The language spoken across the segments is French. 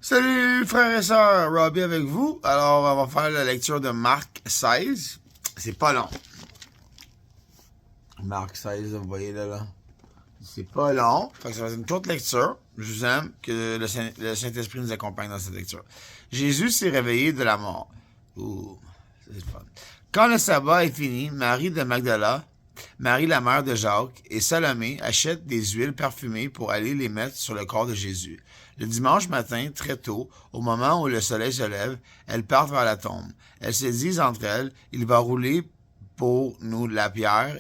Salut frères et sœurs, Robbie avec vous. Alors, on va faire la lecture de Marc 16. C'est pas long. Marc 16, vous voyez là. C'est pas long. Fait que ça va être une courte lecture. Je vous aime que le Saint-Esprit nous accompagne dans cette lecture. Jésus s'est réveillé de la mort. Ouh, c'est fun. Quand le sabbat est fini, Marie de Magdala, Marie la mère de Jacques et Salomé achètent des huiles parfumées pour aller les mettre sur le corps de Jésus. Le dimanche matin, très tôt, au moment où le soleil se lève, elles partent vers la tombe. Elles se disent entre elles, il va rouler pour nous la pierre,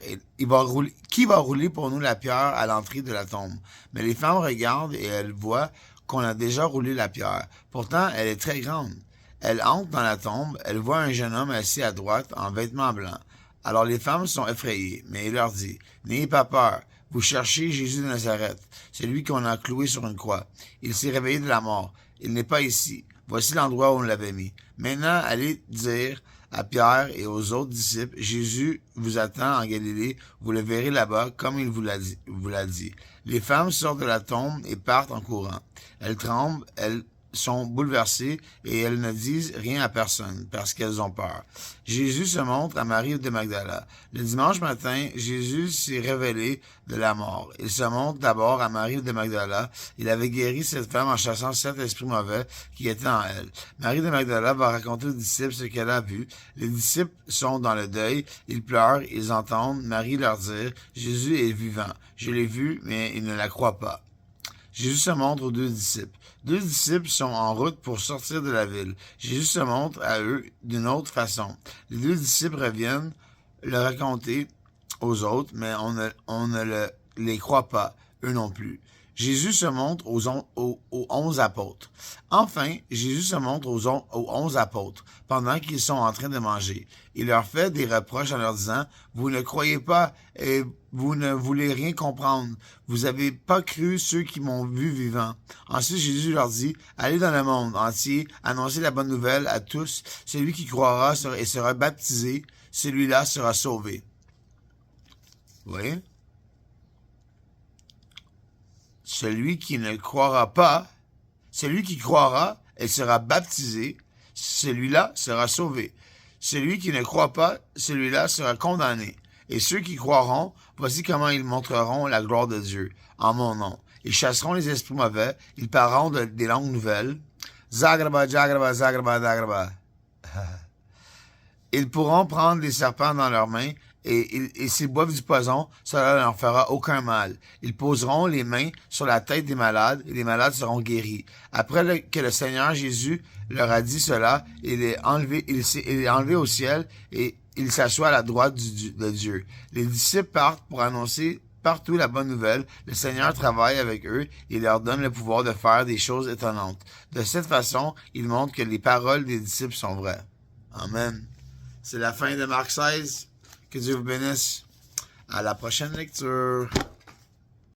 qui va rouler pour nous la pierre à l'entrée de la tombe? Mais les femmes regardent et elles voient qu'on a déjà roulé la pierre. Pourtant, elle est très grande. Elles entrent dans la tombe, elles voient un jeune homme assis à droite en vêtements blancs. Alors les femmes sont effrayées, mais il leur dit, « N'ayez pas peur, vous cherchez Jésus de Nazareth, celui qu'on a cloué sur une croix. Il s'est réveillé de la mort. Il n'est pas ici. Voici l'endroit où on l'avait mis. Maintenant, allez dire à Pierre et aux autres disciples, Jésus vous attend en Galilée, vous le verrez là-bas, comme il vous l'a dit. Les femmes sortent de la tombe et partent en courant. Elles tremblent, elles sont bouleversées et elles ne disent rien à personne parce qu'elles ont peur. Jésus se montre à Marie de Magdala. Le dimanche matin, Jésus s'est révélé de la mort. Il se montre d'abord à Marie de Magdala. Il avait guéri cette femme en chassant 7 esprits mauvais qui étaient en elle. Marie de Magdala va raconter aux disciples ce qu'elle a vu. Les disciples sont dans le deuil. Ils pleurent. Ils entendent Marie leur dire, Jésus est vivant. Je l'ai vu, mais ils ne la croient pas. Jésus se montre aux deux disciples. Deux disciples sont en route pour sortir de la ville. Jésus se montre à eux d'une autre façon. Les deux disciples reviennent le raconter aux autres, mais on ne les croit pas, eux non plus. Jésus se montre aux 11 apôtres. Enfin, Jésus se montre aux 11 apôtres pendant qu'ils sont en train de manger. Il leur fait des reproches en leur disant, « Vous ne croyez pas et vous ne voulez rien comprendre. Vous n'avez pas cru ceux qui m'ont vu vivant. » Ensuite, Jésus leur dit, « Allez dans le monde entier, annoncez la bonne nouvelle à tous. Celui qui croira et sera baptisé, celui-là sera sauvé. » Vous voyez? Celui qui ne croira pas, celui qui croira et sera baptisé, celui-là sera sauvé. Celui qui ne croit pas, celui-là sera condamné. Et ceux qui croiront, voici comment ils montreront la gloire de Dieu, en mon nom. Ils chasseront les esprits mauvais, ils parleront des langues nouvelles. Zagraba, jagraba, zagraba, dagraba. Ils pourront prendre des serpents dans leurs mains, et s'ils boivent du poison, cela ne leur fera aucun mal. Ils poseront les mains sur la tête des malades, et les malades seront guéris. Après que le Seigneur Jésus leur a dit cela, il est enlevé au ciel, et il s'assoit à la droite de Dieu. Les disciples partent pour annoncer partout la bonne nouvelle. Le Seigneur travaille avec eux et leur donne le pouvoir de faire des choses étonnantes. De cette façon, il montre que les paroles des disciples sont vraies. Amen. C'est la fin de Marc 16. Que Dieu vous bénisse. À la prochaine lecture.